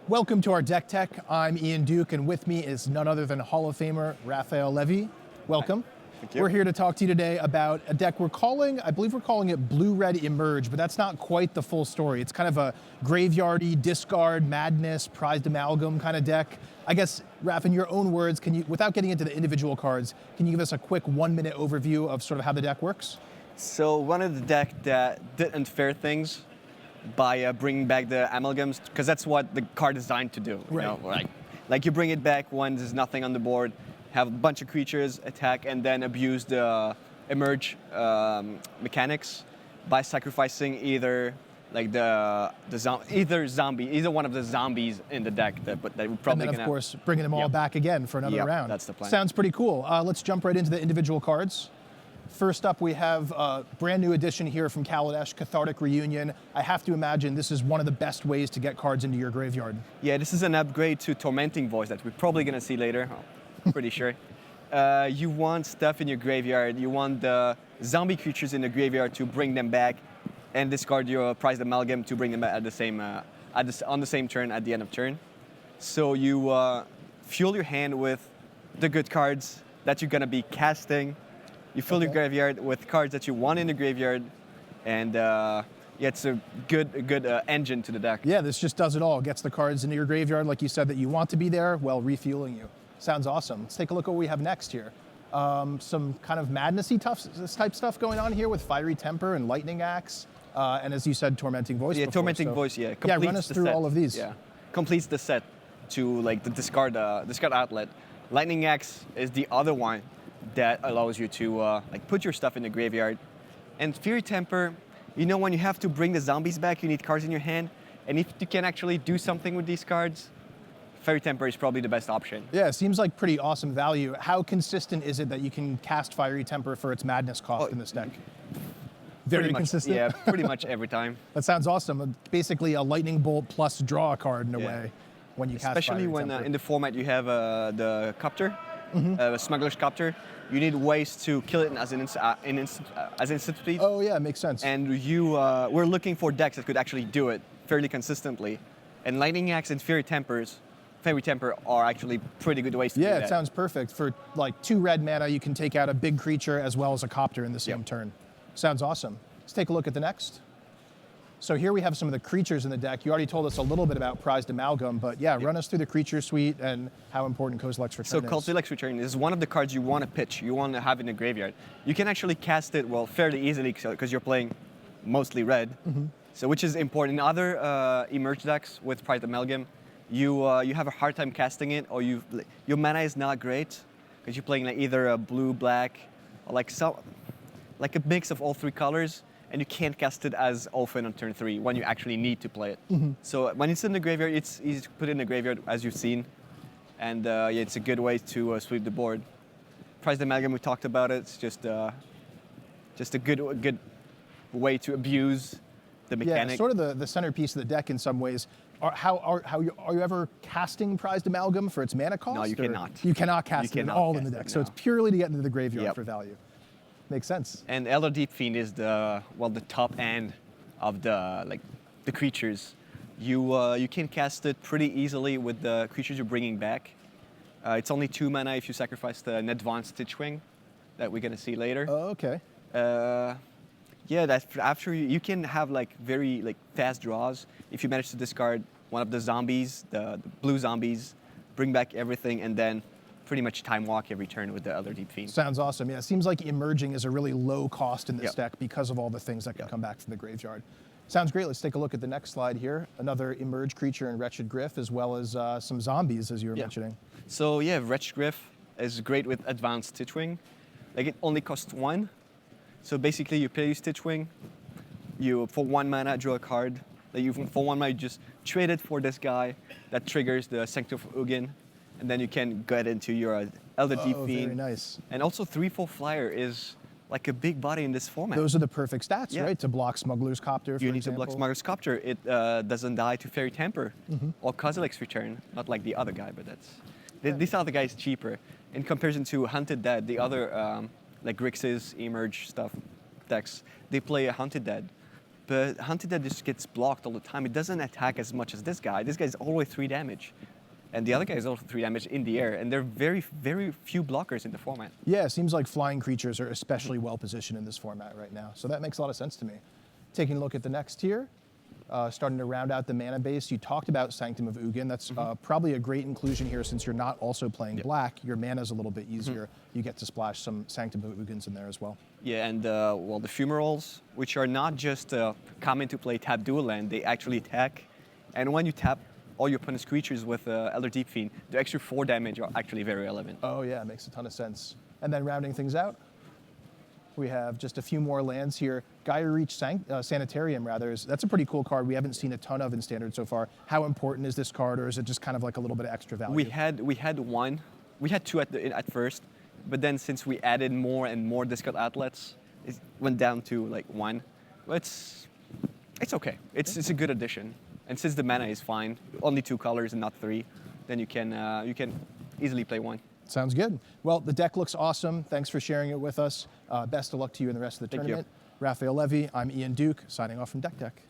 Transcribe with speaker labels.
Speaker 1: Welcome to our Deck Tech. I'm Ian Duke, and with me is none other than Hall of Famer Raphael Levy. Welcome.
Speaker 2: Thank you.
Speaker 1: We're here to talk to you today about a deck I believe we're calling it Blue-Red Emerge, but that's not quite the full story. It's kind of a graveyardy, discard, madness, prized amalgam kind of deck. I guess, Raph, in your own words, without getting into the individual cards, can you give us a quick 1-minute overview of sort of how the deck works?
Speaker 2: So one of the deck that did unfair things by bringing back the amalgams, because that's what the card is designed to do.
Speaker 1: Right.
Speaker 2: You know, like you bring it back when there's nothing on the board, have a bunch of creatures attack, and then abuse the emerge mechanics by sacrificing either either one of the zombies in the deck that would probably.
Speaker 1: And then, of course, bringing them all back again for another round.
Speaker 2: That's the plan.
Speaker 1: Sounds pretty cool. Let's jump right into the individual cards. First up, we have a brand new edition here from Kaladesh, Cathartic Reunion. I have to imagine this is one of the best ways to get cards into your graveyard.
Speaker 2: Yeah, this is an upgrade to Tormenting Voice that we're probably going to see later. I'm pretty sure. You want stuff in your graveyard. You want the zombie creatures in the graveyard to bring them back, and discard your prized amalgam to bring them back at the same on the same turn at the end of turn. So you fuel your hand with the good cards that you're going to be casting. You fill your graveyard with cards that you want in the graveyard, and it's a good engine to the deck.
Speaker 1: Yeah, this just does it all. Gets the cards into your graveyard, like you said, that you want to be there, while refueling you. Sounds awesome. Let's take a look at what we have next here. Some kind of madnessy type stuff going on here with Fiery Temper and Lightning Axe, and as you said, Tormenting Voice.
Speaker 2: Yeah,
Speaker 1: before,
Speaker 2: Tormenting Voice. Yeah,
Speaker 1: run us through all of these.
Speaker 2: Yeah, completes the set to like the discard outlet. Lightning Axe is the other one that allows you to put your stuff in the graveyard. And Fiery Temper, you know, when you have to bring the zombies back, you need cards in your hand. And if you can actually do something with these cards, Fiery Temper is probably the best option.
Speaker 1: Yeah, it seems like pretty awesome value. How consistent is it that you can cast Fiery Temper for its madness cost in this deck? Very consistent?
Speaker 2: Yeah, pretty much every time.
Speaker 1: That sounds awesome. Basically a lightning bolt plus draw a card in a way when you cast Fiery Temper.
Speaker 2: Especially when in the format you have the Copter, Smuggler's Copter. You need ways to kill it as instant speed.
Speaker 1: Oh yeah, makes sense.
Speaker 2: And we're looking for decks that could actually do it fairly consistently. And Lightning Axe and Fiery Temper are actually pretty good ways to do that.
Speaker 1: Yeah, it sounds perfect. For like 2 red mana, you can take out a big creature as well as a Copter in the same turn. Sounds awesome. Let's take a look at the next. So here we have some of the creatures in the deck. You already told us a little bit about Prized Amalgam, but run us through the creature suite and how important Kozilek's Return is.
Speaker 2: So Kozilek's Return is one of the cards you want to pitch, you want to have in the graveyard. You can actually cast it, fairly easily because you're playing mostly red, so which is important. In other Emerge decks with Prized Amalgam, you have a hard time casting it, or your mana is not great because you're playing either a blue, black, or like a mix of all 3 colors. And you can't cast it as often on turn 3 when you actually need to play it. So when it's in the graveyard, it's easy to put it in the graveyard, as you've seen. And it's a good way to sweep the board. Prized Amalgam, we talked about it. It's just a good way to abuse the mechanic.
Speaker 1: Yeah, sort of the centerpiece of the deck in some ways. Are you ever casting Prized Amalgam for its mana cost?
Speaker 2: No, you cannot.
Speaker 1: You cannot cast it at all in the deck. So it's purely to get into the graveyard for value. Makes sense.
Speaker 2: And Elder Deep Fiend is the top end of the creatures. You can cast it pretty easily with the creatures you're bringing back. It's only 2 mana if you sacrifice the Advanced Stitchwing that we're gonna see later.
Speaker 1: Oh, okay.
Speaker 2: That's after you can have very fast draws if you manage to discard one of the zombies, the blue zombies, bring back everything, and then pretty much time walk every turn with the Elder Deep Fiend.
Speaker 1: Sounds awesome. Yeah, it seems like emerging is a really low cost in this deck because of all the things that can come back from the graveyard. Sounds great. Let's take a look at the next slide here. Another Emerge creature in Wretched Griff, as well as some zombies, as you were mentioning.
Speaker 2: So Wretched Griff is great with Advanced Stitchwing. It only costs 1. So basically you play Stitchwing, you for 1 mana draw a card. For 1 mana you just trade it for this guy that triggers the Sanctum of Ugin. And then you can get into your Elder Deep Fiend.
Speaker 1: Very nice.
Speaker 2: And also 3/4 flyer is like a big body in this format.
Speaker 1: Those are the perfect stats, right? To block Smuggler's Copter, for
Speaker 2: You need
Speaker 1: example.
Speaker 2: to block Smuggler's Copter. It doesn't die to Fairy Temper or Kozilek's Return. Not like the other guy, but this other guy is cheaper. In comparison to Hunted Dead, the other like Grixis, Emerge stuff decks, they play a Hunted Dead. but Hunted Dead just gets blocked all the time. It doesn't attack as much as this guy. This guy's always 3 damage. And the other guy is also 3 damage in the air. And there are very, very few blockers in the format.
Speaker 1: Yeah, it seems like flying creatures are especially well positioned in this format right now. So that makes a lot of sense to me. Taking a look at the next tier, starting to round out the mana base. You talked about Sanctum of Ugin. That's probably a great inclusion here since you're not also playing black. Your mana's a little bit easier. You get to splash some Sanctum of Ugins in there as well.
Speaker 2: Yeah, and well, the Fumaroles, which are not just come into play tap dual land, they actually attack. And when you tap all your opponent's creatures with Elder Deep Fiend, the extra 4 damage are actually very relevant.
Speaker 1: Oh yeah, it makes a ton of sense. And then rounding things out, we have just a few more lands here. Gaia Reach Sanitarium, rather, that's a pretty cool card we haven't seen a ton of in Standard so far. How important is this card, or is it just kind of like a little bit of extra value?
Speaker 2: We had one. We had 2 at first, but then since we added more and more discard outlets, it went down to like 1. But it's okay. It's a good addition. And since the mana is fine, only 2 colors and not 3, then you can easily play 1.
Speaker 1: Sounds good. Well, the deck looks awesome. Thanks for sharing it with us. Best of luck to you in the rest of the tournament.
Speaker 2: You.
Speaker 1: Raphael Levy, I'm Ian Duke, signing off from Deck Tech.